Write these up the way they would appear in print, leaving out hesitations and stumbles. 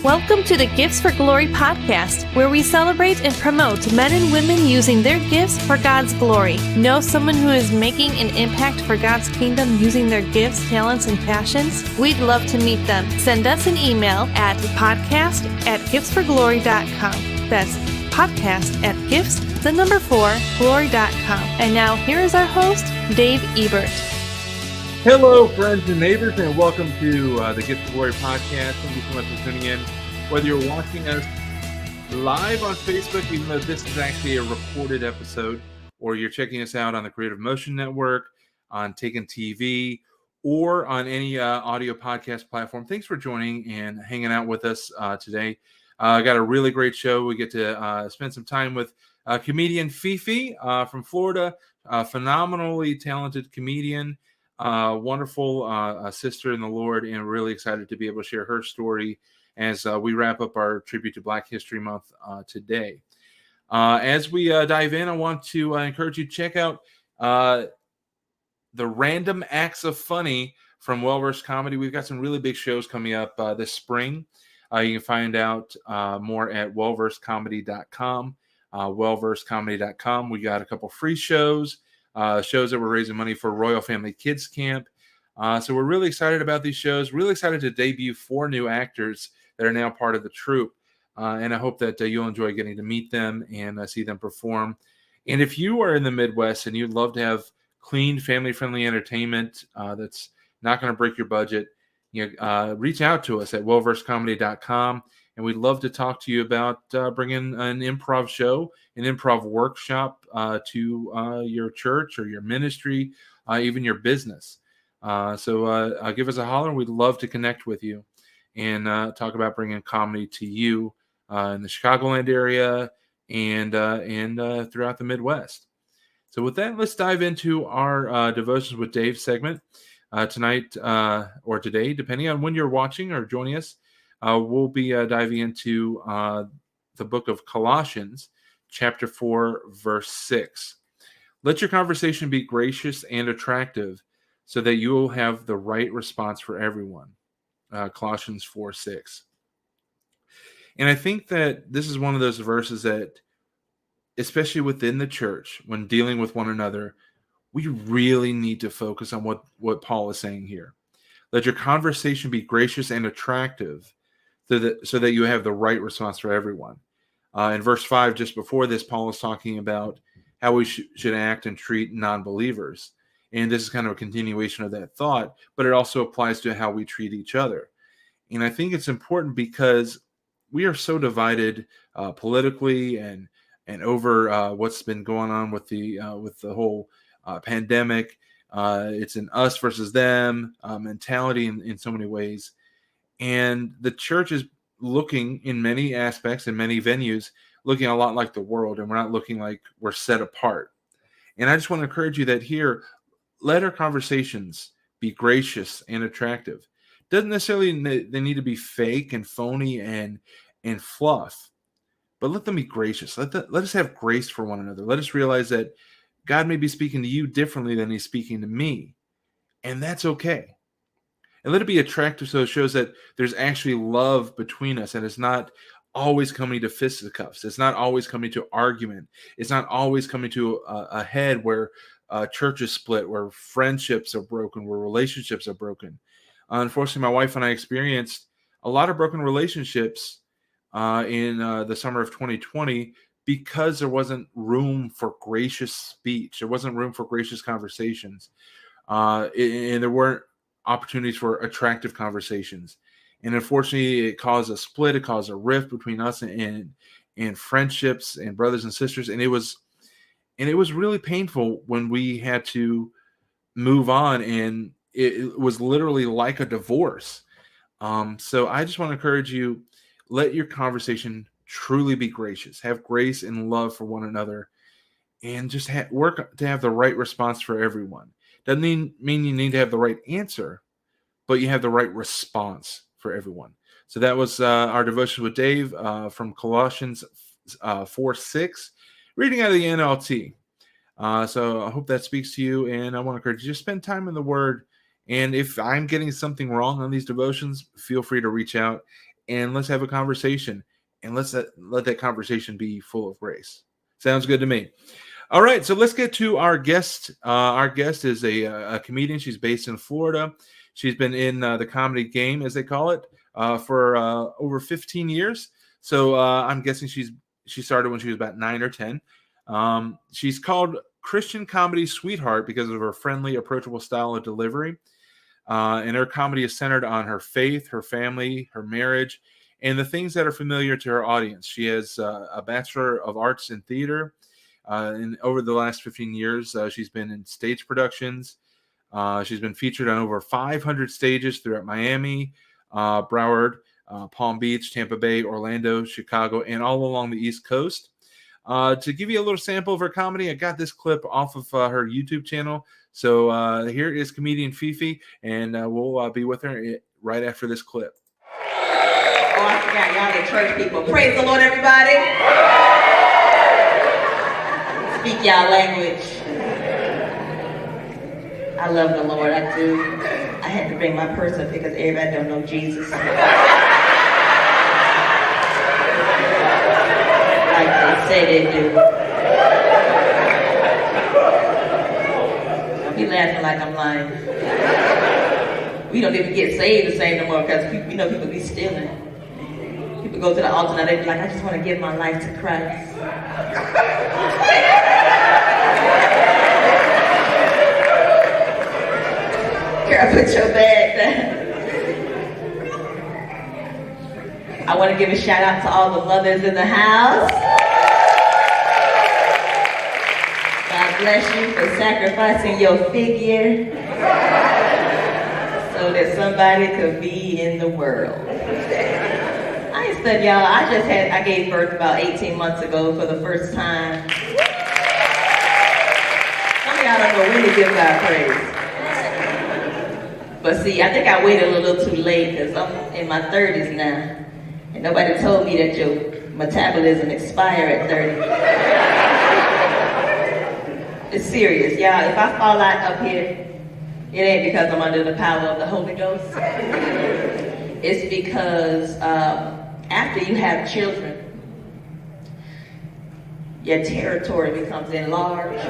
Welcome to the Gifts for Glory podcast, where we celebrate and promote men and women using their gifts for God's glory. Know someone who is making an impact for God's kingdom using their gifts, talents, and passions? We'd love to meet them. Send us an email at podcast@giftsforglory.com. That's podcast@gifts4glory.com. And now here is our host, Dave Ebert. Hello, friends and neighbors, and welcome to the Gifts for Glory podcast. Thank you so much for tuning in. Whether you're watching us live on Facebook, even though this is actually a recorded episode, or you're checking us out on the Creative Motion Network, on Taken TV, or on any audio podcast platform, thanks for joining and hanging out with us today. I got a really great show. We get to spend some time with comedian Fefe from Florida, a phenomenally talented comedian. Wonderful sister in the Lord, and really excited to be able to share her story as we wrap up our tribute to Black History Month today. As we dive in, I want to encourage you to check out the Random Acts of Funny from Well-Versed Comedy. We've got some really big shows coming up this spring. You can find out more at wellversedcomedy.com. Wellversedcomedy.com. We got a couple free shows. Shows that we're raising money for Royal Family Kids Camp. So we're really excited about these shows. Really excited to debut 4 new actors that are now part of the troupe. And I hope that you'll enjoy getting to meet them and see them perform. And if you are in the Midwest and you'd love to have clean, family-friendly entertainment that's not going to break your budget, reach out to us at wellversedcomedy.com. And we'd love to talk to you about bringing an improv show, an improv workshop to your church or your ministry, even your business. So give us a holler. We'd love to connect with you and talk about bringing comedy to you in the Chicagoland area and throughout the Midwest. So with that, let's dive into our Devotions with Dave segment tonight or today, depending on when you're watching or joining us. We'll be diving into the book of Colossians, chapter 4, verse 6. Let your conversation be gracious and attractive so that you will have the right response for everyone. Colossians 4, 6. And I think that this is one of those verses that, especially within the church, when dealing with one another, we really need to focus on what Paul is saying here. Let your conversation be gracious and attractive so that you have the right response for everyone. In verse 5, just before this, Paul is talking about how we should act and treat non-believers. And this is kind of a continuation of that thought, but it also applies to how we treat each other. And I think it's important because we are so divided politically and over what's been going on with the whole pandemic. It's an us versus them mentality in so many ways. And the church is looking in many aspects and many venues, looking a lot like the world, and we're not looking like we're set apart. And I just want to encourage you that here, let our conversations be gracious and attractive. Doesn't necessarily they need to be fake and phony and fluff, but let them be gracious. Let us have grace for one another. Let us realize that God may be speaking to you differently than he's speaking to me, and that's okay. And let it be attractive so it shows that there's actually love between us, and it's not always coming to fisticuffs. It's not always coming to argument. It's not always coming to a head where churches split, where friendships are broken, where relationships are broken. Unfortunately, my wife and I experienced a lot of broken relationships in the summer of 2020 because there wasn't room for gracious speech. There wasn't room for gracious conversations. And there weren't opportunities for attractive conversations. And unfortunately, it caused a split. It caused a rift between us and friendships and brothers and sisters. And it was really painful when we had to move on. And it was literally like a divorce. So I just want to encourage you, let your conversation truly be gracious. Have grace and love for one another. And just work to have the right response for everyone. Doesn't mean you need to have the right answer, but you have the right response for everyone. So that was our devotion with Dave from Colossians 4:6, reading out of the NLT. So I hope that speaks to you, and I want to encourage you to spend time in the Word. And if I'm getting something wrong on these devotions, feel free to reach out. and let's have a conversation, and let's let that conversation be full of grace. Sounds good to me. All right, so let's get to our guest. Our guest is a comedian. She's based in Florida. She's been in the comedy game, as they call it, for over 15 years. So I'm guessing she started when she was about 9 or 10. She's called Christian Comedy Sweetheart because of her friendly, approachable style of delivery. And her comedy is centered on her faith, her family, her marriage, and the things that are familiar to her audience. She has a Bachelor of Arts in theater. And over the last 15 years, she's been in stage productions. She's been featured on over 500 stages throughout Miami, Broward, Palm Beach, Tampa Bay, Orlando, Chicago, and all along the East Coast. To give you a little sample of her comedy, I got this clip off of her YouTube channel. So here is comedian Fefe, and we'll be with her right after this clip. Oh, I forgot, y'all the church people. Praise the Lord, everybody. Speak y'all language. I love the Lord, I do. I had to bring my purse up because everybody don't know Jesus. Like they say they do. Don't be laughing like I'm lying. We don't even get saved the same no more because people be stealing. People go to the altar and they be like, I just want to give my life to Christ. Girl, put your bag down. I want to give a shout out to all the mothers in the house. God bless you for sacrificing your figure so that somebody could be in the world. I ain't studying y'all. I gave birth about 18 months ago for the first time. Some of y'all don't know when to give God praise. But see, I think I waited a little too late because I'm in my 30s now. And nobody told me that your metabolism expires at 30. It's serious, y'all. If I fall out up here, it ain't because I'm under the power of the Holy Ghost. It's because after you have children, your territory becomes enlarged.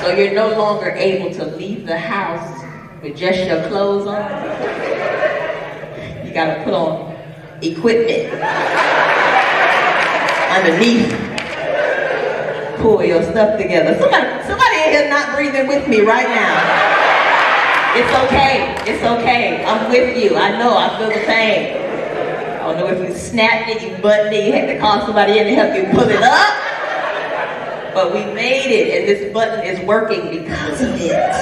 So you're no longer able to leave the house with just your clothes on. You gotta put on equipment underneath. Pull your stuff together. Somebody in here not breathing with me right now. It's okay. It's okay. I'm with you. I know. I feel the pain. I don't know if you snapped it, you buttoned it, you had to call somebody in to help you pull it up. But we made it, and this button is working because of it.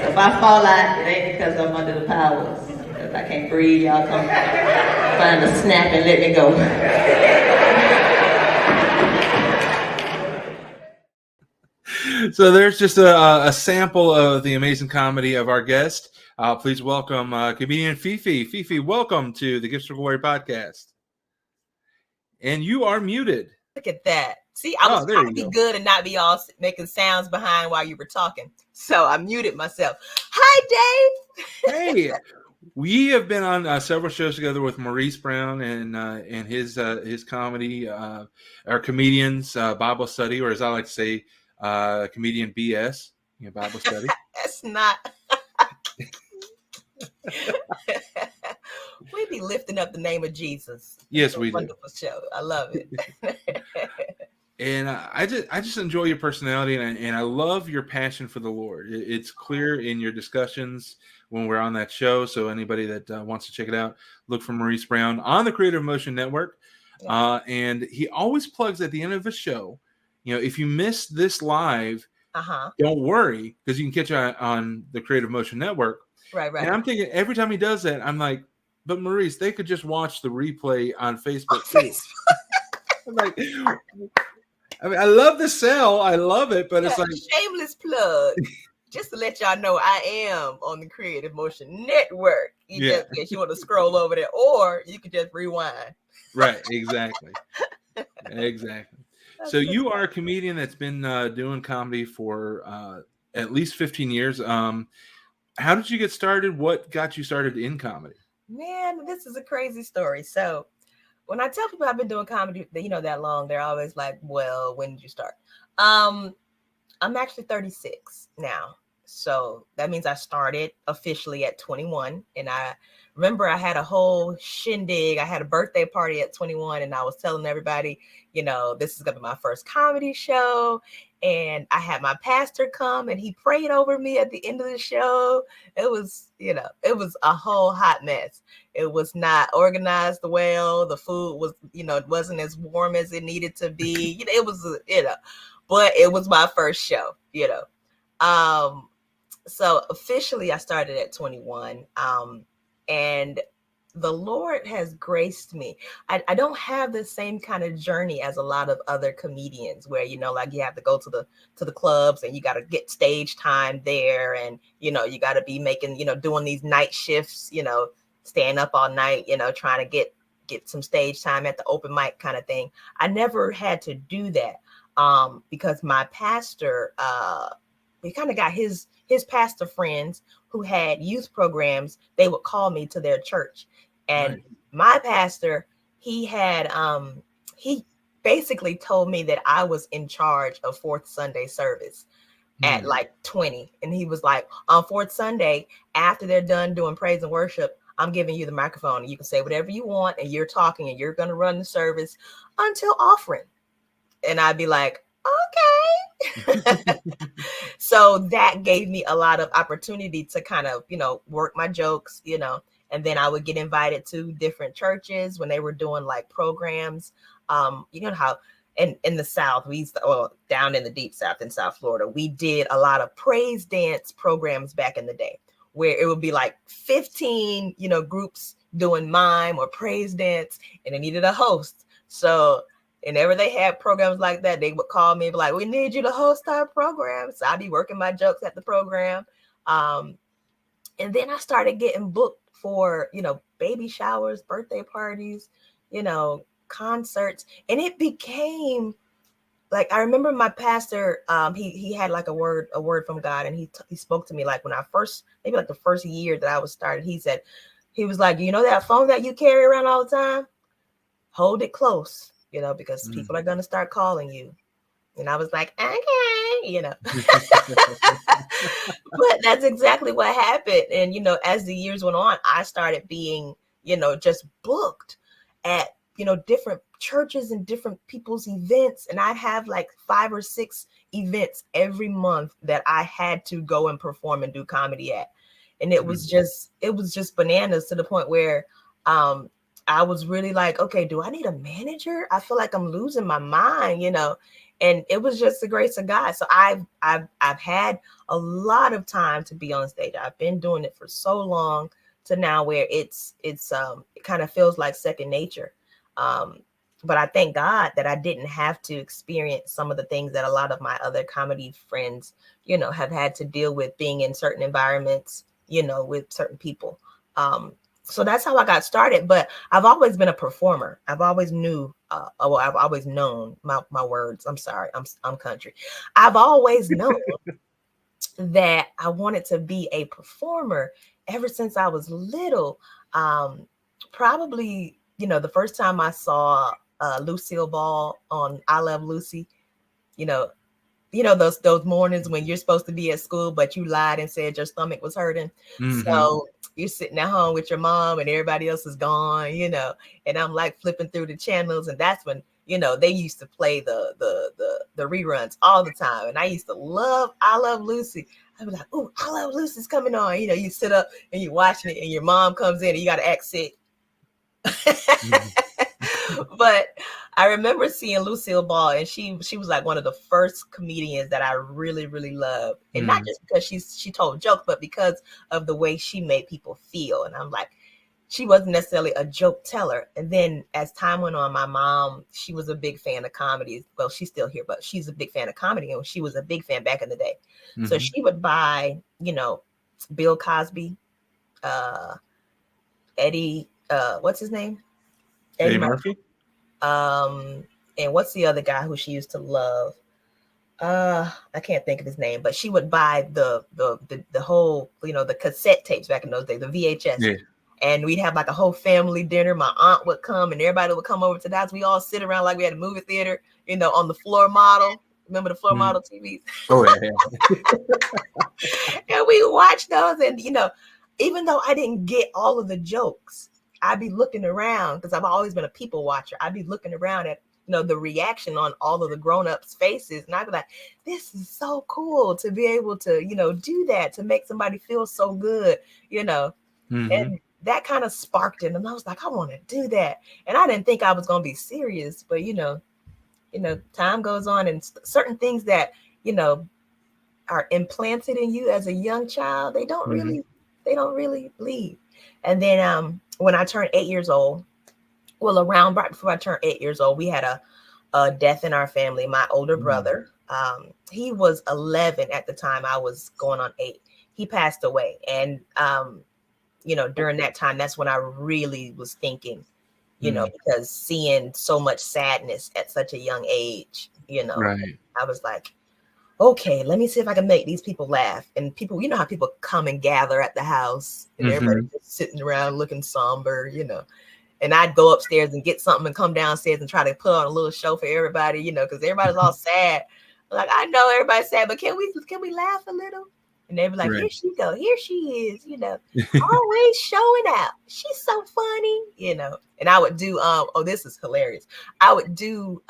So if I fall out, it ain't because I'm under the powers. If I can't breathe, y'all come find a snap and let me go. So there's just a sample of the amazing comedy of our guest. Please welcome comedian Fefe. Fefe, welcome to the Gifts for Glory podcast. And you are muted. Look at that. See, I was trying to be good and not be all making sounds behind while you were talking. So I muted myself. Hi, Dave. Hey, we have been on several shows together with Maurice Brown and his comedy, our comedians Bible study, or as I like to say, comedian BS, Bible study. That's not. We be lifting up the name of Jesus. Yes, we do. Wonderful show. I love it. And I just enjoy your personality, and I love your passion for the Lord. It's clear in your discussions when we're on that show. So anybody that wants to check it out, look for Maurice Brown on the Creative Motion Network. Yeah. And he always plugs at the end of the show, if you miss this live, don't worry, because you can catch it on the Creative Motion Network. Right. And I'm thinking every time he does that, I'm like, but Maurice, they could just watch the replay on Facebook too. I'm like, I love the sell. I love it, but it's like shameless plug. Just to let y'all know, I am on the Creative Motion Network. Just in case you want to scroll over there, or you can just rewind. Right, exactly. So you are a comedian that's been doing comedy for at least 15 years. How did you get started? What got you started in comedy? Man, this is a crazy story. So when I tell people I've been doing comedy, that long, they're always like, well, when did you start? I'm actually 36 now. So that means I started officially at 21. And I remember I had a whole shindig. I had a birthday party at 21 and I was telling everybody, this is going to be my first comedy show. And I had my pastor come and he prayed over me at the end of the show. It was, it was a whole hot mess. It was not organized well. The food was, it wasn't as warm as it needed to be. It was, but it was my first show, So officially I started at 21. And the Lord has graced me. I don't have the same kind of journey as a lot of other comedians where, like you have to go to the clubs and you got to get stage time there. And, you got to be making, doing these night shifts, staying up all night, trying to get some stage time at the open mic kind of thing. I never had to do that. Because my pastor, we kind of got his pastor friends who had youth programs. They would call me to their church, and Right. My pastor, he had, he basically told me that I was in charge of fourth Sunday service at like 20, and he was like, on fourth Sunday, after they're done doing praise and worship, I'm giving you the microphone, and you can say whatever you want, and you're talking, and you're going to run the service until offering. And I'd be like, okay. So that gave me a lot of opportunity to kind of, work my jokes, and then I would get invited to different churches when they were doing like programs. You know how in the South, down in the deep South in South Florida, we did a lot of praise dance programs back in the day where it would be like 15, groups doing mime or praise dance, and they needed a host. So whenever they had programs like that, they would call me and be like, we need you to host our program. So I'd be working my jokes at the program. And then I started getting booked for, baby showers, birthday parties, concerts. And it became like, I remember my pastor, he had like a word from God. And he spoke to me like when I first, maybe like the first year that I was started, he was like, that phone that you carry around all the time, hold it close. Because people are going to start calling you. And I was like, okay, But that's exactly what happened. And, as the years went on, I started being, just booked at, different churches and different people's events. And I have like 5 or 6 events every month that I had to go and perform and do comedy at. And it was just bananas to the point where, I was really like, okay, do I need a manager? I feel like I'm losing my mind, and it was just the grace of God. So I've had a lot of time to be on stage. I've been doing it for so long to now where it kind of feels like second nature. But I thank God that I didn't have to experience some of the things that a lot of my other comedy friends, have had to deal with being in certain environments, with certain people. So that's how I got started. But I've always been a performer. I've always I've always known my words. I'm sorry. I'm country. I've always known that I wanted to be a performer ever since I was little. Probably, the first time I saw Lucille Ball on I Love Lucy, those mornings when you're supposed to be at school, but you lied and said your stomach was hurting. So you're sitting at home with your mom and everybody else is gone, and I'm like flipping through the channels. And that's when, they used to play the reruns all the time. And I used to love I Love Lucy. I'd be like, oh, I Love Lucy's coming on. You sit up and you're watching it and your mom comes in and you got to act sick. But I remember seeing Lucille Ball, and she was like one of the first comedians that I really, really loved. And not just because she told jokes, but because of the way she made people feel. And I'm like, she wasn't necessarily a joke teller. And then as time went on, my mom, she was a big fan of comedy. Well, she's still here, but she's a big fan of comedy. And she was a big fan back in the day. So she would buy, Bill Cosby, Eddie, what's his name? Eddie Murphy. And what's the other guy who she used to love? I can't think of his name, but she would buy the whole, the cassette tapes back in those days, the VHS. Yeah. and we'd have like a whole family dinner. My aunt would come and everybody would come over to the house. We all sit around like we had a movie theater, on the floor model. Remember the floor model TVs? Oh, yeah. And we watched those, and even though I didn't get all of the jokes, I'd be looking around because I've always been a people watcher. I'd be looking around at the reaction on all of the grown-ups' faces, and I'd be like, this is so cool to be able to do that, to make somebody feel so good, and that kind of sparked it, and I was like, I want to do that. And I didn't think I was going to be serious, but time goes on, and certain things that are implanted in you as a young child, they don't really leave. And then when I turned 8 years old, around right before I turned 8 years old, we had a death in our family. My older brother, he was 11 at the time. I was going on 8. He passed away, and during that time, that's when I really was thinking, because seeing so much sadness at such a young age, Right. I was like, okay, let me see if I can make these people laugh. And people, how people come and gather at the house, and everybody just sitting around looking somber, and I'd go upstairs and get something and come downstairs and try to put on a little show for everybody, because everybody's all sad. Like, I know everybody's sad, but can we laugh a little? And they'd be like, Here she go, here she is, always showing out. She's so funny, And I would do this is hilarious. I would do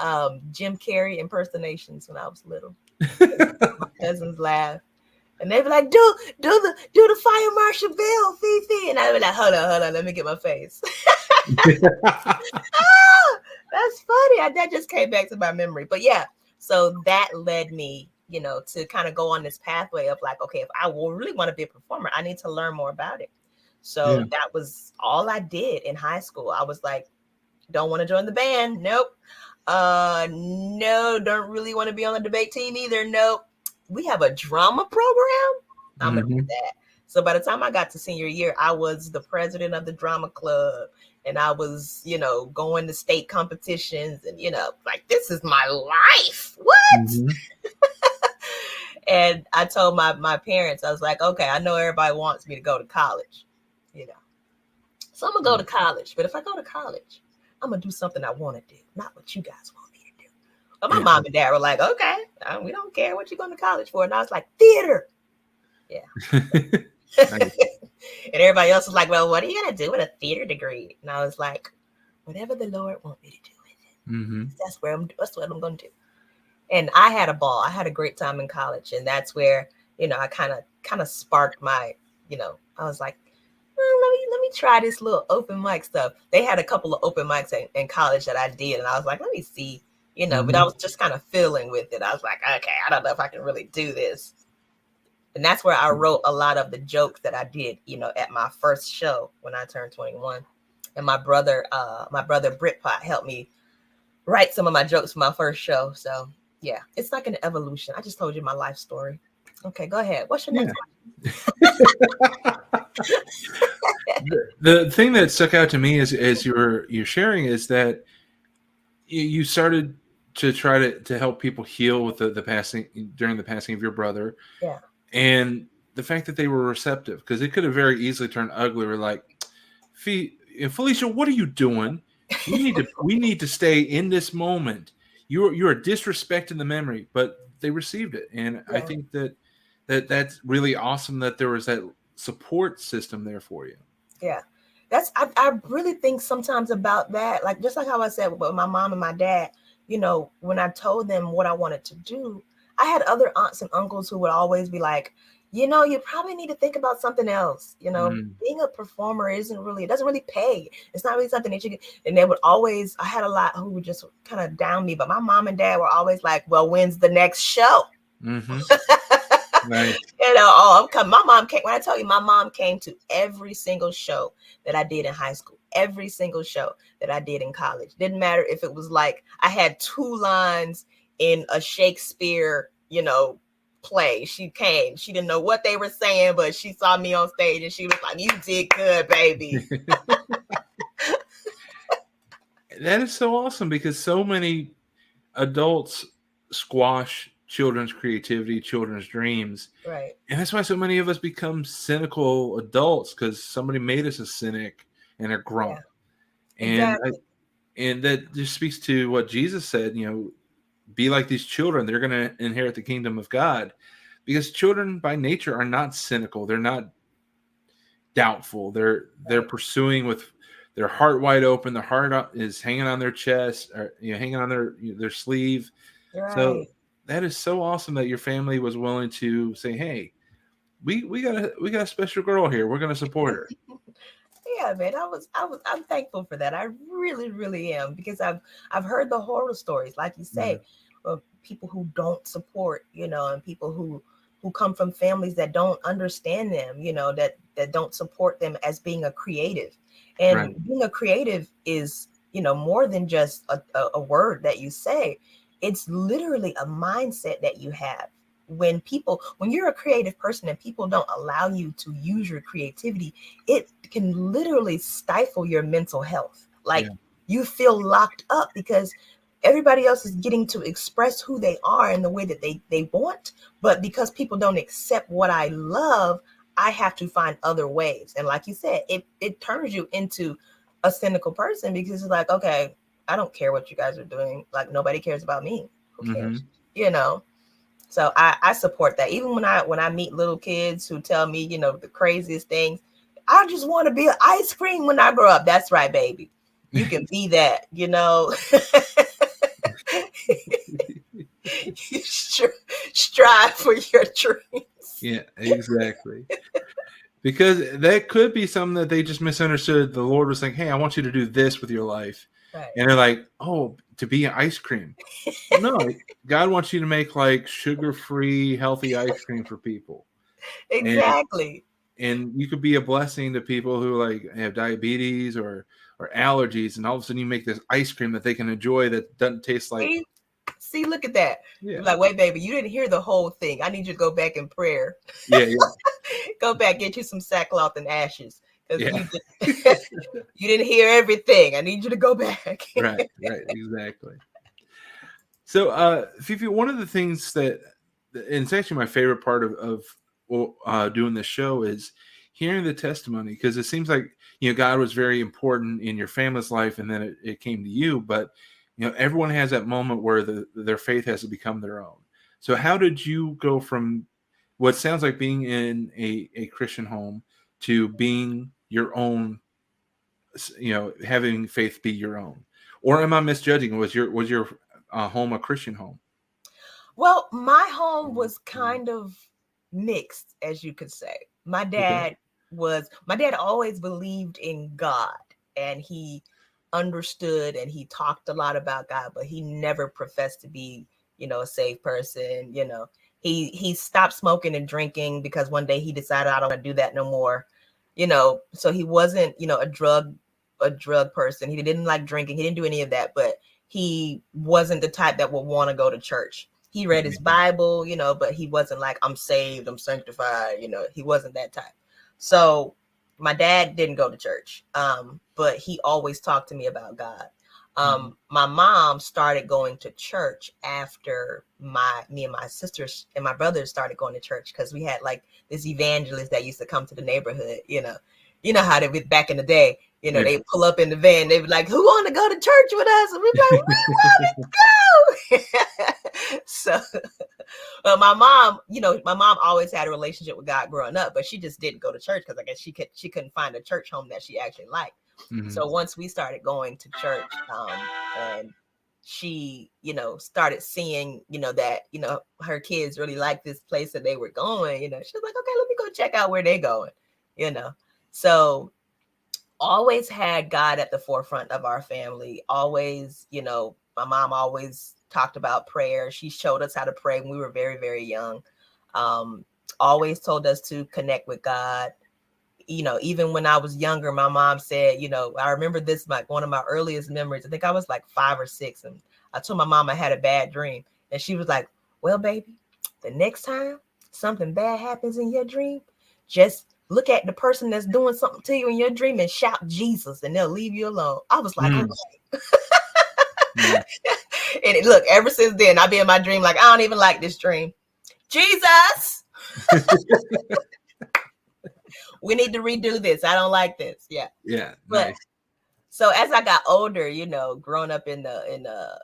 Jim Carrey impersonations when I was little. My cousins laugh. And they'd be like, do the Fire Marshal Bill, Fefe. And I'd be like, hold on, let me get my face. That's funny. That just came back to my memory. But yeah, so that led me, to kind of go on this pathway of like, okay, if I really want to be a performer, I need to learn more about it. So that was all I did in high school. I was like, don't want to join the band. Nope. No, don't really want to be on the debate team either. Nope. We have a drama program. I'm gonna do that. So by the time I got to senior year, I was the president of the drama club, and I was, going to state competitions, and like, this is my life. What? And I told my parents, I was like, okay, I know everybody wants me to go to college, so I'm gonna go to college. But if I go to college, I'm gonna do something I want to do, not what you guys want me to do. But my mom and dad were like, okay, we don't care what you're going to college for. And I was like, theater. Yeah. And everybody else was like, well, what are you going to do with a theater degree? And I was like, whatever the Lord wants me to do with it. That's what I'm going to do. And I had a ball. I had a great time in college. And that's where, I kind of sparked my, I was like, let me try this little open mic stuff. They had a couple of open mics in college that I did. And I was like, let me see, but I was just kind of feeling with it. I was like, okay, I don't know if I can really do this. And that's where I wrote a lot of the jokes that I did, at my first show when I turned 21. And my brother Britpot helped me write some of my jokes for my first show. So yeah, it's like an evolution. I just told you my life story. Okay, go ahead. What's your next question? The thing that stuck out to me as you're sharing is that you started to try to help people heal with the passing during the passing of your brother. Yeah. And the fact that they were receptive, because it could have very easily turned ugly. We're like, Felicia, what are you doing? We need to stay in this moment. You're disrespecting the memory, but they received it. And I think that's really awesome that there was that support system there for you. Yeah. I really think sometimes about that, like just like how I said with my mom and my dad, when I told them what I wanted to do, I had other aunts and uncles who would always be like, you probably need to think about something else. Being a performer it doesn't really pay. It's not really something that you can. And they would always, I had a lot who would just kind of down me, but my mom and dad were always like, well, when's the next show? Nice. I'm coming. My mom came. When I tell you, my mom came to every single show that I did in high school, every single show that I did in college. Didn't matter if it was like I had 2 lines in a Shakespeare, play. She came. She didn't know what they were saying, but she saw me on stage and she was like, "You did good, baby." That is so awesome, because so many adults squash children's creativity, children's dreams. Right. And that's why so many of us become cynical adults, because somebody made us a cynic and are grown. Yeah, And exactly. and that just speaks to what Jesus said, be like these children. They're going to inherit the kingdom of God, because children by nature are not cynical. They're not doubtful. They're pursuing with their heart wide open. The heart is hanging on their chest, or hanging on their sleeve. So Right. that is so awesome that your family was willing to say, "Hey, we got a special girl here. We're going to support her." Yeah, man. I'm thankful for that. I really, really am, because I've heard the horror stories, like you say, of people who don't support, and people who come from families that don't understand them, that don't support them as being a creative. Right. And being a creative is, more than just a word that you say. It's literally a mindset that you have. When you're a creative person and people don't allow you to use your creativity, it can literally stifle your mental health. Like, you feel locked up because everybody else is getting to express who they are in the way that they want. But because people don't accept what I love, I have to find other ways. And like you said, it turns you into a cynical person, because it's like, okay, I don't care what you guys are doing. Like, nobody cares about me. Who cares? So I support that. Even when I meet little kids who tell me, the craziest things, I just want to be an ice cream when I grow up. That's right, baby. You can be that, You strive for your dreams. Yeah, exactly. Because that could be something that they just misunderstood. The Lord was saying, "Hey, I want you to do this with your life." Right. And they're like, "Oh, to be an ice cream." Well, no, God wants you to make like sugar-free, healthy ice cream for people. Exactly. And you could be a blessing to people who like have diabetes or allergies, and all of a sudden you make this ice cream that they can enjoy that doesn't taste like. See, look at that. Yeah. You're like, wait, baby, you didn't hear the whole thing. I need you to go back in prayer. Yeah. Go back, get you some sackcloth and ashes, because Yeah. you didn't hear everything. I need you to go back. Right, exactly. So, Fefe, one of the things and it's actually my favorite part of doing this show, is hearing the testimony, because it seems like God was very important in your family's life, and then it came to you. But everyone has that moment where their faith has to become their own. So how did you go from what sounds like being in a Christian home to being your own, having faith be your own? Or am I misjudging? Was your home a Christian home? Well, my home was kind of mixed, as you could say. My dad always believed in God, and he understood and he talked a lot about God, but he never professed to be, a saved person. He stopped smoking and drinking because one day he decided, I don't want to do that no more. So he wasn't, a drug person. He didn't like drinking. He didn't do any of that, but he wasn't the type that would want to go to church. He read his Bible, but he wasn't like, I'm saved, I'm sanctified. He wasn't that type. So my dad didn't go to church, but he always talked to me about God. My mom started going to church after me and my sisters and my brothers started going to church, because we had like this evangelist that used to come to the neighborhood. You know how they were back in the day. They pull up in the van. They be like, "Who want to go to church with us?" And we be like, "We want to go." So, my mom always had a relationship with God growing up, but she just didn't go to church because I guess she couldn't find a church home that she actually liked. So once we started going to church, and she, started seeing, that, her kids really liked this place that they were going, she was like, okay, let me go check out where they're going, So always had God at the forefront of our family. Always, my mom always talked about prayer. She showed us how to pray when we were very, very young. Always told us to connect with God. Even when I was younger, my mom said, I remember this, like one of my earliest memories. I think I was like 5 or 6. And I told my mom I had a bad dream. And she was like, well, baby, the next time something bad happens in your dream, just look at the person that's doing something to you in your dream and shout Jesus, and they'll leave you alone. I was like, okay. And look, ever since then, I be in my dream like, I don't even like this dream. Jesus, we need to redo this. I don't like this. Yeah. Yeah. But Nice. so as I got older, you know, growing up in the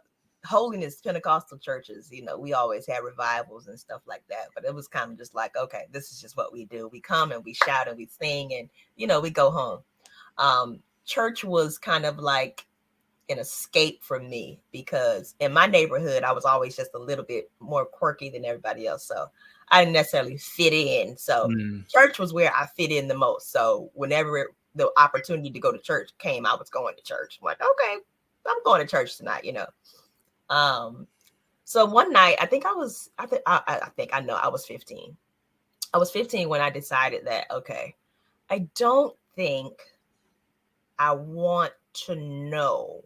holiness Pentecostal churches, you know, we always had revivals and stuff like that. But it was kind of just like, okay, this is just what we do. We come and we shout and we sing and, you know, we go home. Church was kind of like an escape for me because in my neighborhood, I was always just a little bit more quirky than everybody else. So I didn't necessarily fit in. So church was where I fit in the most. So whenever the opportunity to go to church came, I was going to church. I'm like, okay, I'm going to church tonight, you know. So one night, I know I was 15. I was 15 when I decided that, okay, I don't think I want to know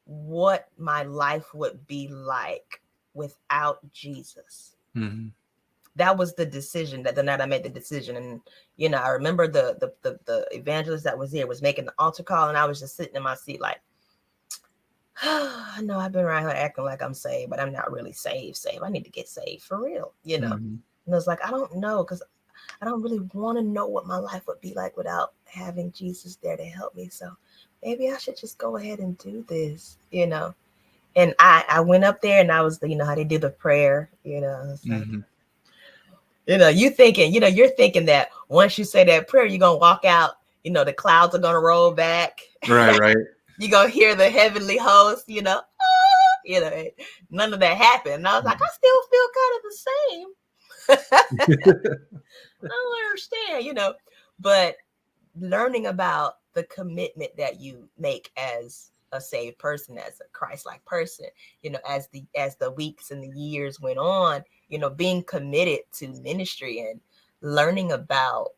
what my life would be like without Jesus. Mm-hmm. That was the decision. That the night I made the decision, and you know, I remember the evangelist that was there was making the altar call, and I was just sitting in my seat like, I know I've been around here acting like I'm saved, but I'm not really saved. I need to get saved for real, you know. And I was like, I don't know, because I don't really want to know what my life would be like without having Jesus there to help me. So maybe I should just go ahead and do this, you know. And I went up there and I was, you know, how they do the prayer, you know. Like, you know, you're thinking that once you say that prayer, you're going to walk out, you know, the clouds are going to roll back. Right. You're going to hear the heavenly host, you know. You know, none of that happened. And I was like, I still feel kind of the same. I don't understand, you know, but learning about the commitment that you make as a saved person, as a Christ-like person, you know, as the weeks and the years went on, you know, being committed to ministry and learning about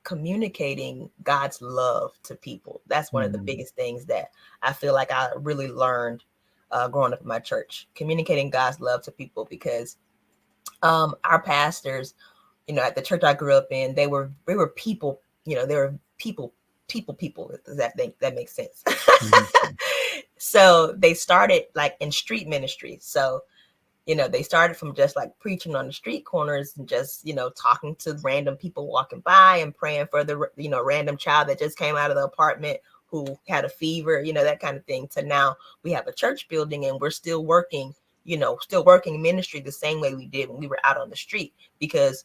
communicating God's love to people. That's one of the biggest things that I feel like I really learned growing up in my church, communicating God's love to people, because our pastors, you know, at the church I grew up in, they were people, you know, they were people. Does that makes sense? So they started like in street ministry. So, you know, they started from just like preaching on the street corners and just, you know, talking to random people walking by and praying for the, you know, random child that just came out of the apartment who had a fever, you know, that kind of thing. To now we have a church building and we're still working, you know, ministry the same way we did when we were out on the street, because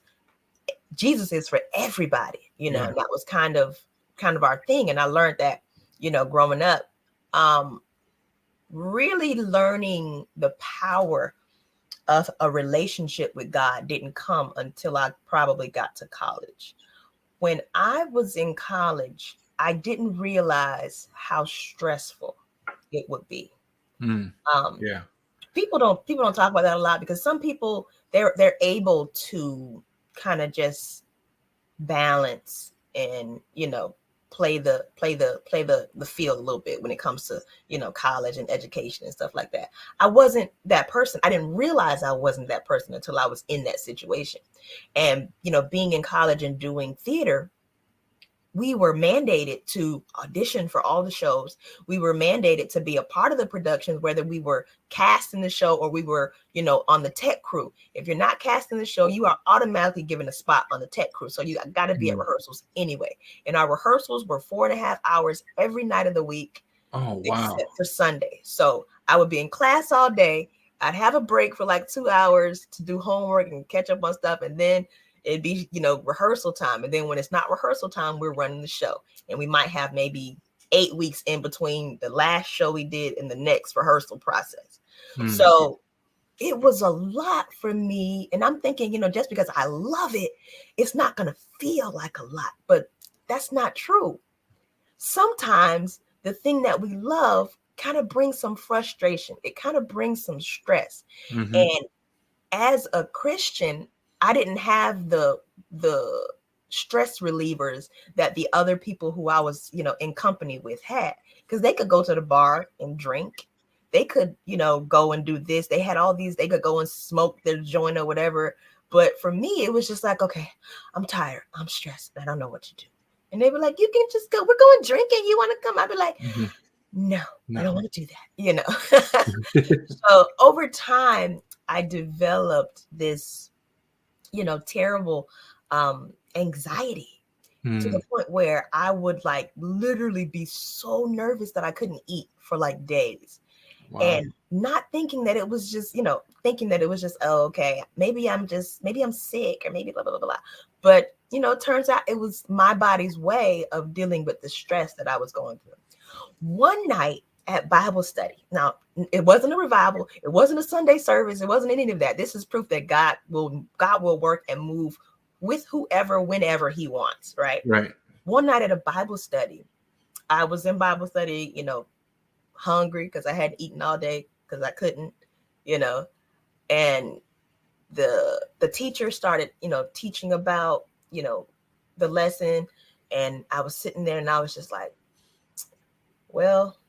Jesus is for everybody, you know. And that was kind of our thing. And I learned that, you know, growing up, really learning the power of a relationship with God didn't come until I probably got to college. When I was in college, I didn't realize how stressful it would be. People don't talk about that a lot, because some people they're able to kind of just balance and, you know, play the field a little bit when it comes to, you know, college and education and stuff like that. I wasn't that person. I didn't realize I wasn't that person until I was in that situation. And, you know, being in college and doing theater, we were mandated to audition for all the shows. We were mandated to be a part of the productions, whether we were cast in the show or we were, you know, on the tech crew. If you're not cast in the show, you are automatically given a spot on the tech crew. So you got to be at rehearsals anyway. And our rehearsals were 4.5 hours every night of the week. Oh, wow. Except for Sunday. So I would be in class all day. I'd have a break for like 2 hours to do homework and catch up on stuff. And then it'd be, you know, rehearsal time. And then when it's not rehearsal time, we're running the show. And we might have maybe 8 weeks in between the last show we did and the next rehearsal process. So it was a lot for me. And I'm thinking, you know, just because I love it, it's not going to feel like a lot. But that's not true. Sometimes the thing that we love kind of brings some frustration. It kind of brings some stress. And as a Christian, I didn't have the stress relievers that the other people who I was, you know, in company with had, because they could go to the bar and drink. They could, you know, go and do this. They had all these, they could go and smoke their joint or whatever. But for me, it was just like, okay, I'm tired. I'm stressed. I don't know what to do. And they were like, you can just go. We're going drinking. You want to come? I'd be like, no, No. I don't want to do that, So over time, I developed this, terrible anxiety to the point where I would like literally be so nervous that I couldn't eat for like days. Wow. And not thinking that it was just, thinking that it was just, oh, okay, maybe I'm sick or maybe blah, blah, blah, blah. But, it turns out it was my body's way of dealing with the stress that I was going through. One night at Bible study. Now, it wasn't a revival. It wasn't a Sunday service. It wasn't any of that. This is proof that God will work and move with whoever, whenever he wants, right? Right. One night at a Bible study, I was in Bible study, hungry because I hadn't eaten all day because I couldn't, and the teacher started, teaching about, the lesson. And I was sitting there and I was just like, well,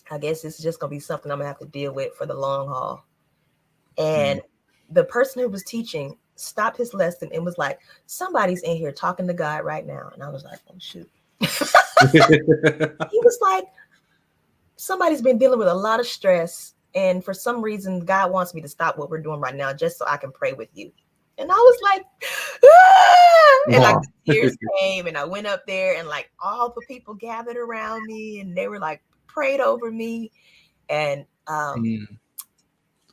I guess this is just going to be something I'm going to have to deal with for the long haul. And the person who was teaching stopped his lesson and was like, somebody's in here talking to God right now. And I was like, oh, shoot. He was like, somebody's been dealing with a lot of stress. And for some reason, God wants me to stop what we're doing right now just so I can pray with you. And I was like, ah! And like the tears came and I went up there and like all the people gathered around me and they were like prayed over me. And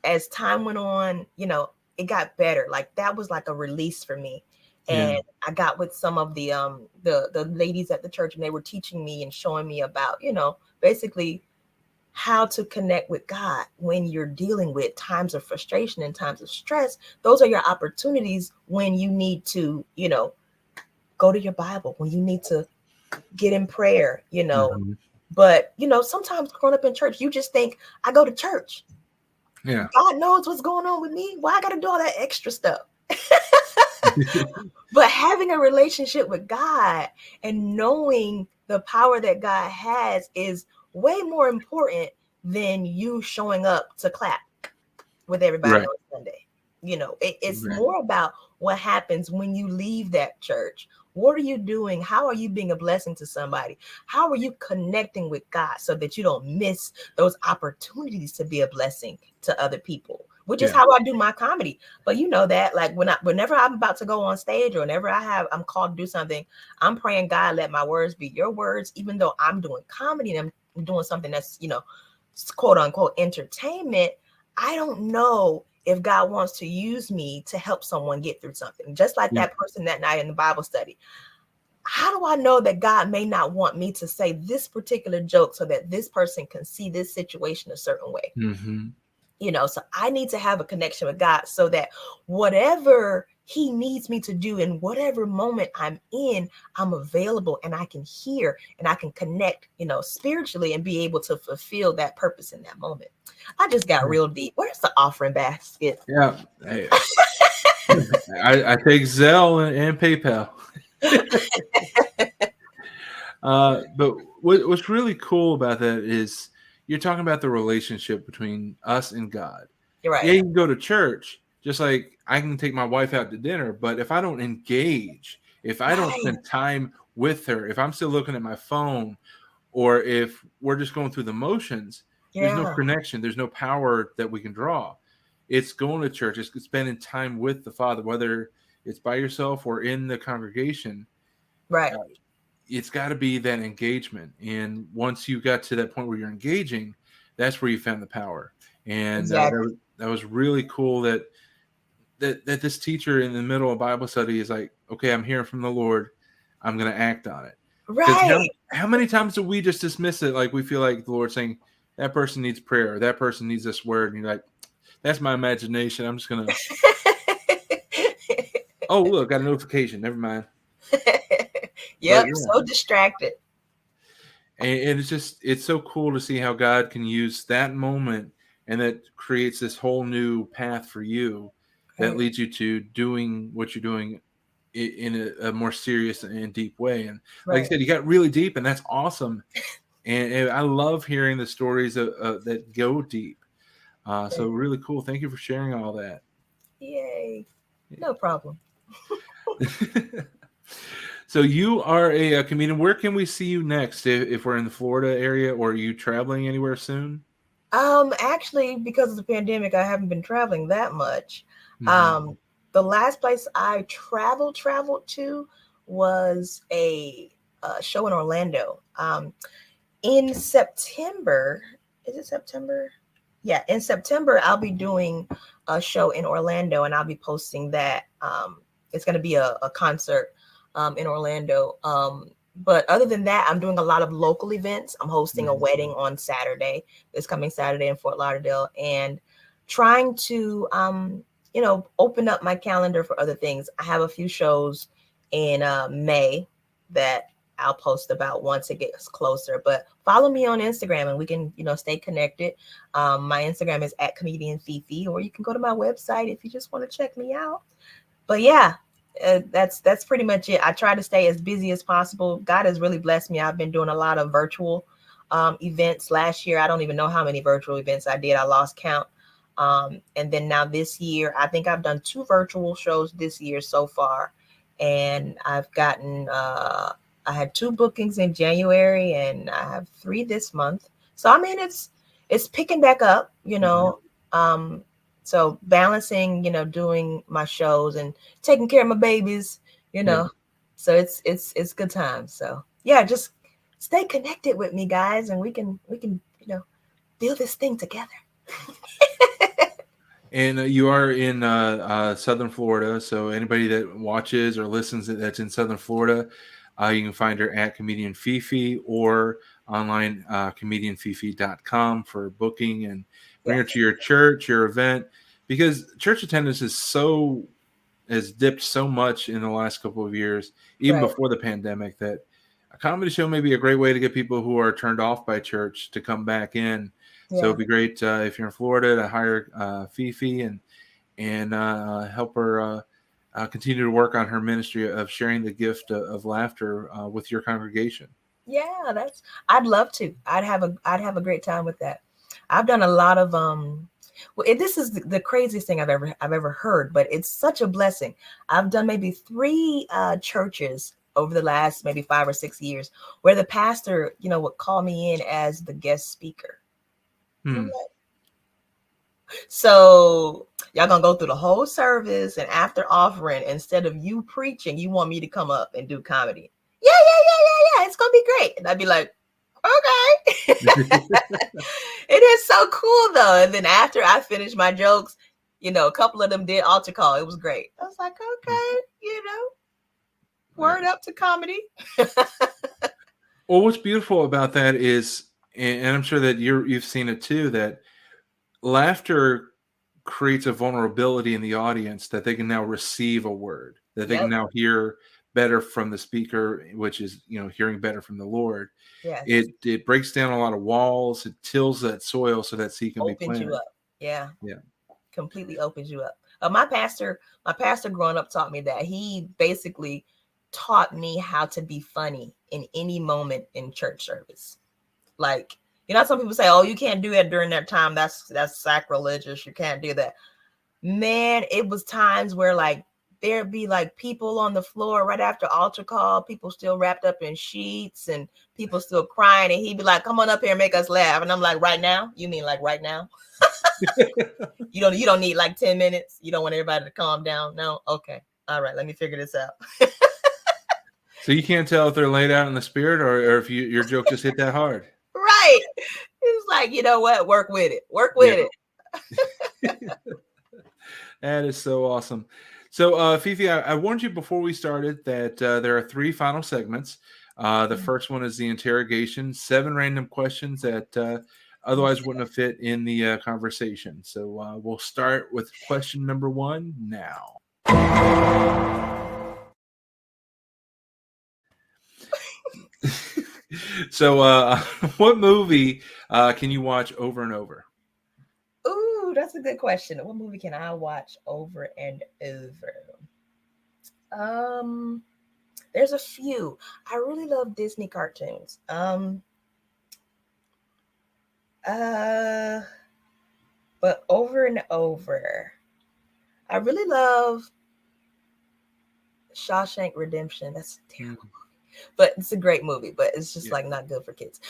as time went on, it got better. Like that was like a release for me. And I got with some of the ladies at the church and they were teaching me and showing me about, basically how to connect with God when you're dealing with times of frustration and times of stress. Those are your opportunities when you need to, go to your Bible, when you need to get in prayer, But, sometimes growing up in church, you just think, I go to church. Yeah. God knows what's going on with me. Why I got to do all that extra stuff? But having a relationship with God and knowing the power that God has is way more important than you showing up to clap with everybody on Sunday. It's more about what happens when you leave that church. What are you doing? How are you being a blessing to somebody? How are you connecting with God so that you don't miss those opportunities to be a blessing to other people? Which is how I do my comedy. But you know that, like whenever I'm about to go on stage or whenever I'm called to do something, I'm praying, God, let my words be your words, even though I'm doing comedy and I'm doing something that's, quote unquote entertainment. I don't know if God wants to use me to help someone get through something. Just like that person that night in the Bible study. How do I know that God may not want me to say this particular joke so that this person can see this situation a certain way? So I need to have a connection with God so that whatever he needs me to do in whatever moment I'm in, I'm available and I can hear and I can connect, spiritually and be able to fulfill that purpose in that moment. I just got real deep. Where's the offering basket? Yeah. Hey, I take Zelle and PayPal. But what's really cool about that is you're talking about the relationship between us and God. You're right. Yeah, you can go to church, just like I can take my wife out to dinner, but if I don't engage, if I don't spend time with her, if I'm still looking at my phone, or if we're just going through the motions, there's no connection, there's no power that we can draw. It's going to church, it's spending time with the Father, whether it's by yourself or in the congregation. Right. It's got to be that engagement. And once you got to that point where you're engaging, that's where you found the power. And that was really cool that this teacher in the middle of Bible study is like, okay, I'm hearing from the Lord. I'm going to act on it. Right. How many times do we just dismiss it? Like we feel like the Lord saying that person needs prayer, or that person needs this word. And you're like, that's my imagination. I'm just going to, oh, look, got a notification. Never mind. So distracted. And it's so cool to see how God can use that moment, and that creates this whole new path for you that leads you to doing what you're doing in a more serious and deep way. And like I said, you got really deep, and that's awesome. And I love hearing the stories that go deep. So really cool. Thank you for sharing all that. Yay. No problem. So you are a comedian. Where can we see you next if we're in the Florida area, or are you traveling anywhere soon? Actually, because of the pandemic, I haven't been traveling that much. Mm-hmm. The last place I traveled to was a show in Orlando. In September, is it September? Yeah, in September, I'll be doing a show in Orlando, and I'll be posting that. It's going to be a concert in Orlando. But other than that, I'm doing a lot of local events. I'm hosting a Mm-hmm. wedding on Saturday, this coming Saturday in Fort Lauderdale, and trying to, open up my calendar for other things. I have a few shows in May that I'll post about once it gets closer. But follow me on Instagram and we can, stay connected. My Instagram is at comedian Fefe, or you can go to my website if you just want to check me out. But yeah, that's pretty much it. I try to stay as busy as possible. God has really blessed me. I've been doing a lot of virtual events last year. I don't even know how many virtual events I did. I lost count. And then now this year, I think I've done 2 virtual shows this year so far. And I've gotten, I had 2 bookings in January and I have 3 this month. So, I mean, it's picking back up, so balancing, doing my shows and taking care of my babies, Yeah. so it's good times. So yeah, just stay connected with me, guys, and we can build this thing together. And you are in Southern Florida, so anybody that watches or listens that's in Southern Florida, you can find her at Comedian Fifi or online comedianfifi.com for booking and bring her Yes. to your church, your event, because church attendance has dipped so much in the last couple of years, even Right. before the pandemic, that a comedy show may be a great way to get people who are turned off by church to come back in. So Yeah. it'd be great if you're in Florida to hire Fifi and help her continue to work on her ministry of sharing the gift of laughter with your congregation. Yeah, I'd love to. I'd have a great time with that. I've done a lot of this is the craziest thing I've ever heard, but it's such a blessing. I've done maybe 3 churches over the last maybe 5 or 6 years where the pastor, would call me in as the guest speaker. And I'm Hmm. like, so y'all gonna go through the whole service, and after offering, instead of you preaching, you want me to come up and do comedy? Yeah, yeah, yeah, yeah, yeah. It's gonna be great. And I'd be like, okay. It is so cool though. And then after I finished my jokes, a couple of them did altar call. It was great. I was like, okay, word up to comedy. Well, what's beautiful about that is, and I'm sure that you've seen it too, that laughter creates a vulnerability in the audience that they can now receive a word, that they can Yep. now hear better from the speaker, which is, hearing better from the Lord. Yes. It breaks down a lot of walls. It tills that soil so that seed can be Opens you planted. up. Yeah. Yeah. Completely opens you up. My pastor growing up taught me that. He basically taught me how to be funny in any moment in church service. Like, some people say, "Oh, you can't do that during that time. That's sacrilegious. You can't do that." Man, it was times where like there'd be like people on the floor right after altar call, people still wrapped up in sheets and people still crying, and he'd be like, "Come on up here and make us laugh." And I'm like, "Right now? You mean like right now? You don't need like 10 minutes. You don't want everybody to calm down. No. Okay. All right. Let me figure this out." So you can't tell if they're laid out in the spirit or if your joke just hit that hard. Right. It's like, you know what? Work with it. Work Yeah. with it. That is so awesome. So, Fifi, I warned you before we started that there are 3 final segments. The first one is the interrogation, 7 random questions that otherwise wouldn't have fit in the conversation. So we'll start with question number 1 now. So, what movie can you watch over and over? Ooh, that's a good question. What movie can I watch over and over? Um, there's a few. I really love Disney cartoons. Uh, but over and over, I really love Shawshank Redemption. That's a Mm. terrible movie, but it's a great movie. But it's just Yeah. like not good for kids.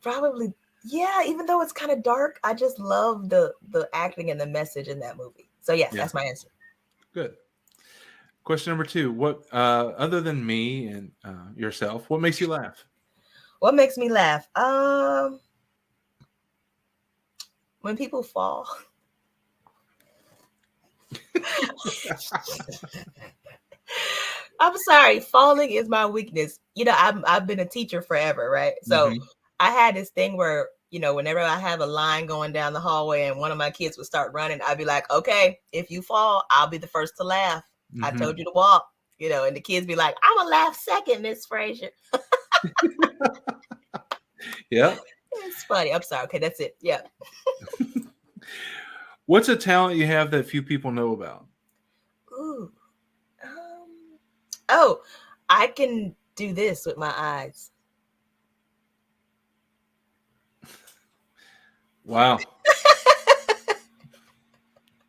Probably, yeah. Even though it's kind of dark, I just love the acting and the message in that movie. So yes, Yeah. that's my answer. Good. Question number 2. What, other than me and yourself, what makes you laugh? What makes me laugh? When people fall. I'm sorry, falling is my weakness. You know, I've been a teacher forever, right? So I had this thing where, you know, whenever I have a line going down the hallway and one of my kids would start running, I'd be like, okay, if you fall, I'll be the first to laugh. I told you to walk, you know, and the kids be like, I'm gonna laugh second, Miss Frazier. Yeah. It's funny. I'm sorry. Okay, that's it. Yeah. What's a talent you have that few people know about? Ooh. Oh, I can do this with my eyes. Wow.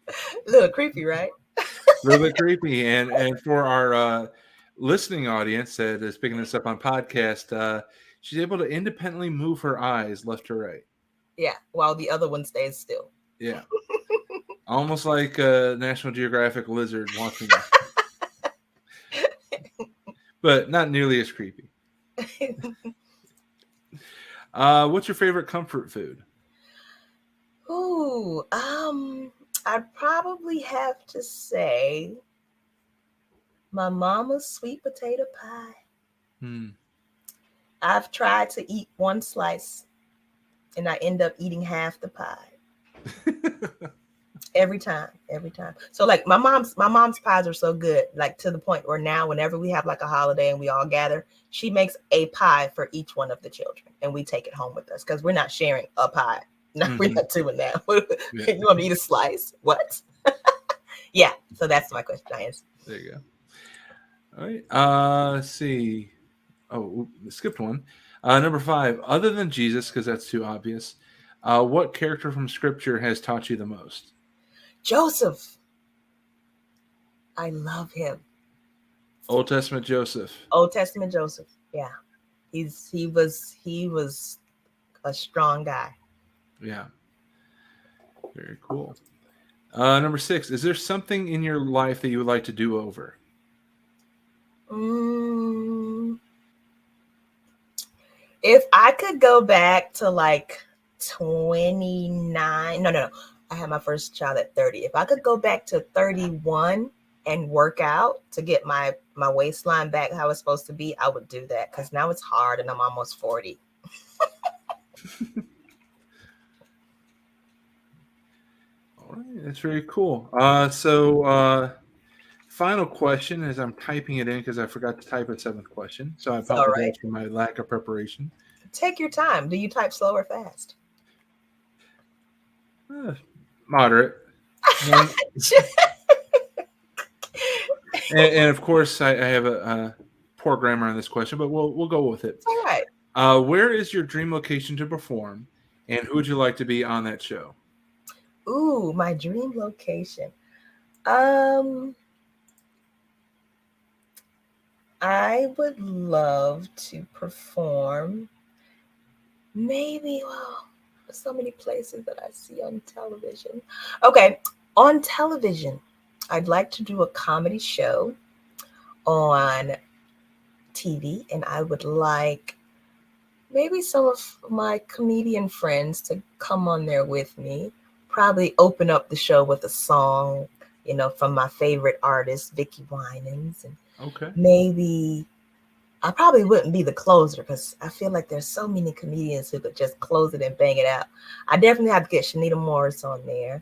A little creepy, right? A little bit creepy. And for our listening audience that is picking this up on podcast, she's able to independently move her eyes left to right. Yeah, while the other one stays still. Yeah. Almost like a National Geographic lizard watching you. But not nearly as creepy. What's your favorite comfort food? Ooh, I'd probably have to say my mama's sweet potato pie. I've tried to eat one slice and I end up eating half the pie. Every time. So like my mom's pies are so good, like to the point where now whenever we have like a holiday and we all gather, she makes a pie for each one of the children and we take it home with us because we're not sharing a pie. No, we're not doing that. Yeah. You want me to eat a slice? What? Yeah. So that's my question. I answer. There you go. All right. Let's see. Oh, skipped one. Number 5. Other than Jesus, because that's too obvious, what character from Scripture has taught you the most? Joseph. I love him. Old Testament Joseph. Old Testament Joseph. Yeah. He was a strong guy. Yeah. Very cool. Number 6. Is there something in your life that you would like to do over? If I could go back to like 29, no. I had my first child at 30. If I could go back to 31 and work out to get my waistline back how it's supposed to be, I would do that because now it's hard and I'm almost 40. All right, that's very cool. So final question as I'm typing it in because I forgot to type a 7th question. So I apologize for my lack of preparation. Take your time. Do you type slow or fast? Moderate. and of course, I have a poor grammar on this question, but we'll go with it. All right. Where is your dream location to perform, and who would you like to be on that show? Ooh, my dream location. I would love to perform. Maybe, well, there's so many places that I see on television. Okay, on television, I'd like to do a comedy show on TV, and I would like maybe some of my comedian friends to come on there with me. Probably open up the show with a song, you know, from my favorite artist, Vicki Winans, and maybe I probably wouldn't be the closer because I feel like there's so many comedians who could just close it and bang it out. I definitely have to get Shanita Morris on there.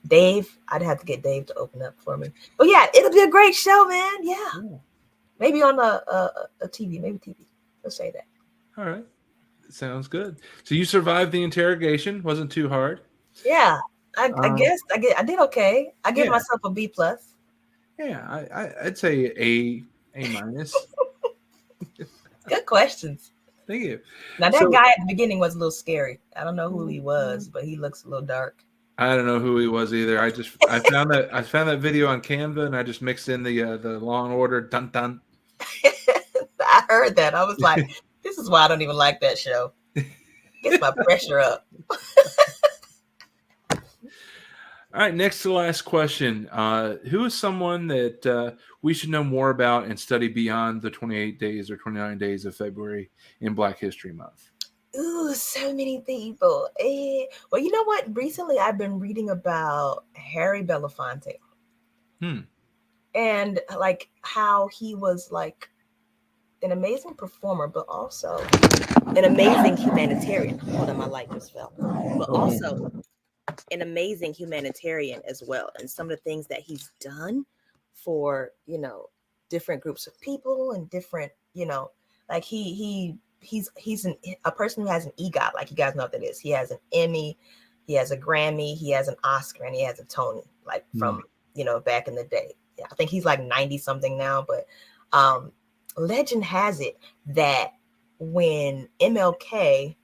Dave, I'd have to get Dave to open up for me. But yeah, it'll be a great show, man. Yeah. Ooh. Maybe on a TV, maybe TV. Let's say that. All right. Sounds good. So you survived the interrogation. Wasn't too hard. Yeah. I guess I did okay. I give myself a B+. Yeah, I'd say A-. Good questions. Thank you. Now that guy at the beginning was a little scary. I don't know who he was, but he looks a little dark. I don't know who he was either. I found that video on Canva, and I just mixed in the Law and Order dun dun. I heard that. I was like, this is why I don't even like that show. Gets my pressure up. All right, next to the last question. Who is someone that we should know more about and study beyond the 28 days or 29 days of February in Black History Month? Ooh, so many people. Well, you know what? Recently, I've been reading about Harry Belafonte. And like how he was like an amazing performer, but also an amazing humanitarian. Hold on, my light just fell. But also an amazing humanitarian as well. And some of the things that he's done for, different groups of people and different, like he's a person who has an EGOT, like you guys know what that is. He has an Emmy, he has a Grammy, he has an Oscar, and he has a Tony, like from, back in the day. Yeah, I think he's like 90 something now, but legend has it that when MLK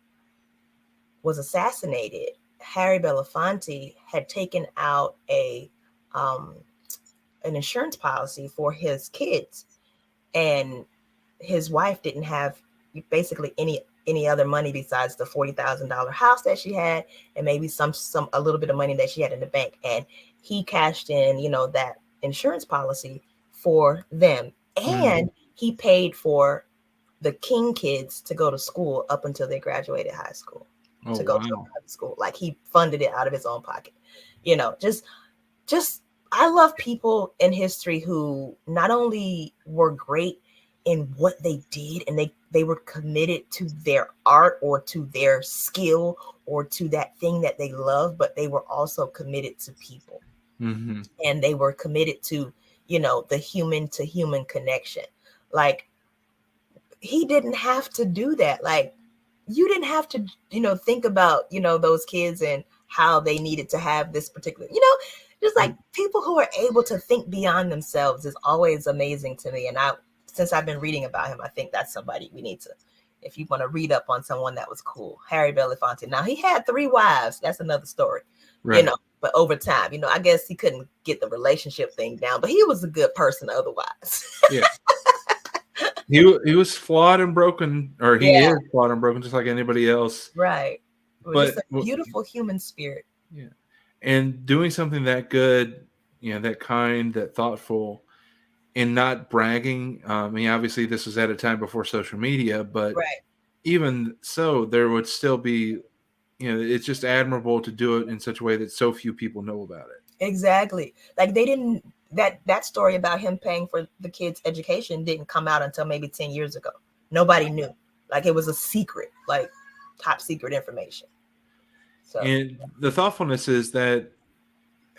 was assassinated, Harry Belafonte had taken out an insurance policy for his kids, and his wife didn't have basically any other money besides the $40,000 house that she had, and maybe a little bit of money that she had in the bank. And he cashed in, that insurance policy for them, and he paid for the King kids to go to school up until they graduated high school. To go to private school. Like he funded it out of his own pocket. Just I love people in history who not only were great in what they did, and they were committed to their art or to their skill or to that thing that they love, but they were also committed to people. And they were committed to, the human to human connection. Like he didn't have to do that. Like you didn't have to, think about, those kids and how they needed to have this particular, just like people who are able to think beyond themselves is always amazing to me. And since I've been reading about him, I think that's somebody we need to, if you want to read up on someone that was cool, Harry Belafonte. Now he had 3 wives. That's another story, right. But over time, I guess he couldn't get the relationship thing down, but he was a good person otherwise. Yeah. He was flawed and broken, or he is flawed and broken, just like anybody else. Right. But just a beautiful human spirit. Yeah. And doing something that good, that kind, that thoughtful, and not bragging. I mean, obviously this was at a time before social media, but even so, there would still be, it's just admirable to do it in such a way that so few people know about it. Exactly. Like they didn't, that story about him paying for the kids' education didn't come out until maybe 10 years ago. Nobody knew. Like it was a secret, like top secret information. So. And the thoughtfulness is that,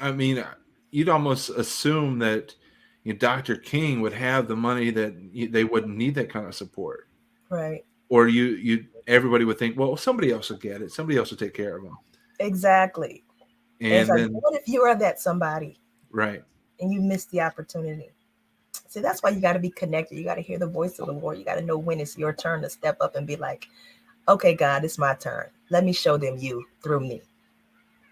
I mean, you'd almost assume that Dr. King would have the money that they wouldn't need that kind of support. Right. Or everybody would think, well, somebody else will get it. Somebody else will take care of them. Exactly. And then, like, what if you are that somebody? Right. And you missed the opportunity. See, that's why you got to be connected. You got to hear the voice of the Lord. You got to know when it's your turn to step up and be like, okay, God, it's my turn. Let me show them you through me.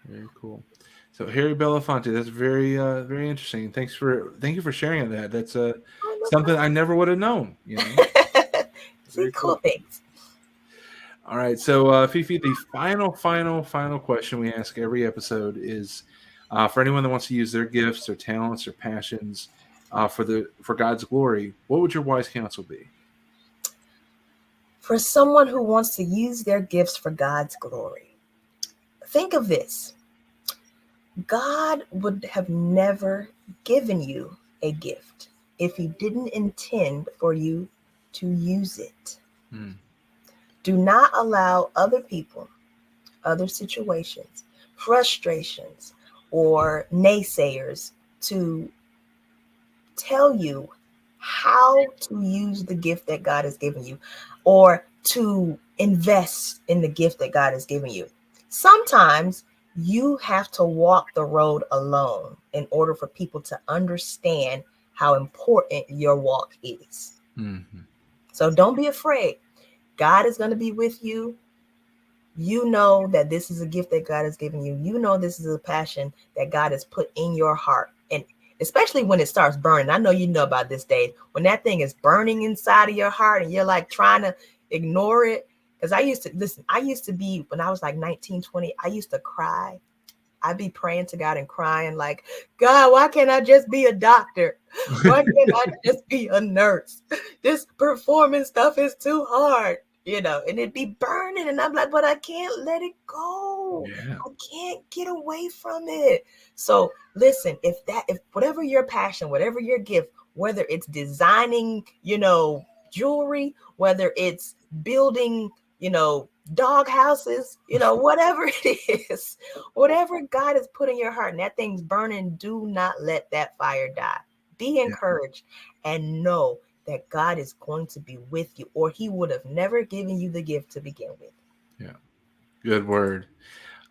Very cool. So Harry Belafonte, that's very, very interesting. Thank you for sharing that. That's something I never would have known. See, cool things. All right. So Fefe, the final question we ask every episode is, for anyone that wants to use their gifts or talents or passions for God's glory, what would your wise counsel be? For someone who wants to use their gifts for God's glory, think of this. God would have never given you a gift if he didn't intend for you to use it. Do not allow other people, other situations, frustrations, or naysayers to tell you how to use the gift that God has given you or to invest in the gift that God has given you. Sometimes you have to walk the road alone in order for people to understand how important your walk is. So don't be afraid. God is going to be with you. You know that this is a gift that God has given you. You know this is a passion that God has put in your heart. And especially when it starts burning. I know you know about this, Dave. When that thing is burning inside of your heart and you're like trying to ignore it. Because I used to be, when I was like 19, 20, I used to cry. I'd be praying to God and crying like, God, why can't I just be a doctor? Why can't I just be a nurse? This performance stuff is too hard, and it'd be burning. And I'm like, but I can't let it go. Yeah. I can't get away from it. So listen, if whatever your passion, whatever your gift, whether it's designing, jewelry, whether it's building, dog houses, whatever it is, whatever God has put in your heart and that thing's burning, do not let that fire die. Be encouraged and know that God is going to be with you, or he would have never given you the gift to begin with. Yeah. Good word.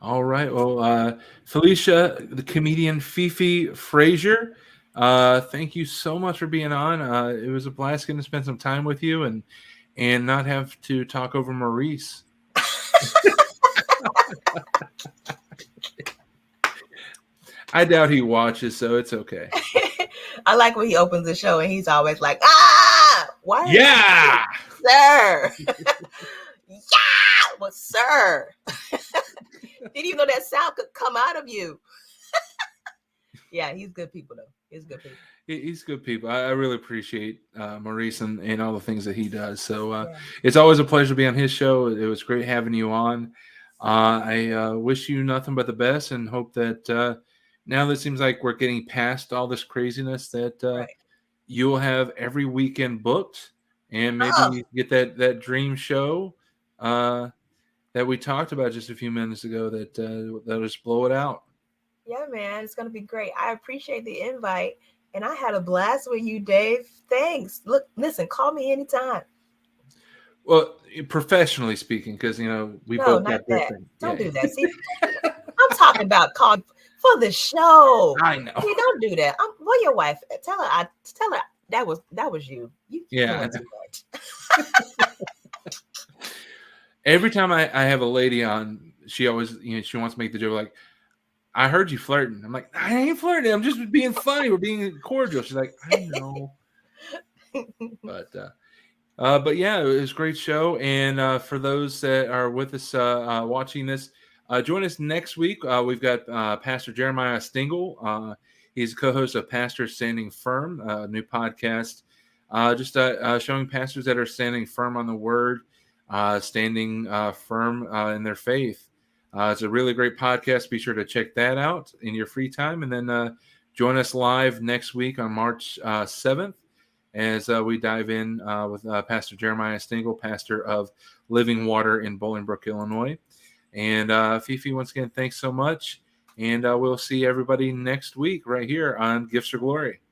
All right. Well, Felicia, the comedian Fefe Frazier, thank you so much for being on. It was a blast getting to spend some time with you and not have to talk over Maurice. I doubt he watches, so it's okay. I like when he opens the show and he's always like, why? Yeah, sir. Yeah, well, sir. Didn't even know that sound could come out of you. Yeah, he's good people, though. He's good people. He's good people. I really appreciate Maurice and all the things that he does. So it's always a pleasure to be on his show. It was great having you on. I wish you nothing but the best and hope that now that it seems like we're getting past all this craziness, that you'll have every weekend booked and maybe get that dream show that we talked about just a few minutes ago that'll just blow it out. Yeah, man, it's going to be great. I appreciate the invite, and I had a blast with you, Dave. Thanks. Listen, call me anytime. Well, professionally speaking, because, we both got different. Don't do that. See, I'm talking about call for the show. I know. See, don't do that. Well, your wife, tell her that was you. You yeah. Too much. Every time I have a lady on, she always, she wants to make the joke like, I heard you flirting. I'm like, I ain't flirting. I'm just being funny. We're being cordial. She's like, I know. But yeah, it was a great show. And for those that are with us watching this, join us next week. We've got Pastor Jeremiah Stingle. He's co-host of Pastor Standing Firm, a new podcast, just showing pastors that are standing firm on the word, standing firm in their faith. It's a really great podcast. Be sure to check that out in your free time. And then join us live next week on March 7th as we dive in with Pastor Jeremiah Stingle, pastor of Living Water in Bolingbrook, Illinois. And Fefe, once again, thanks so much. And we'll see everybody next week right here on Gifts for Glory.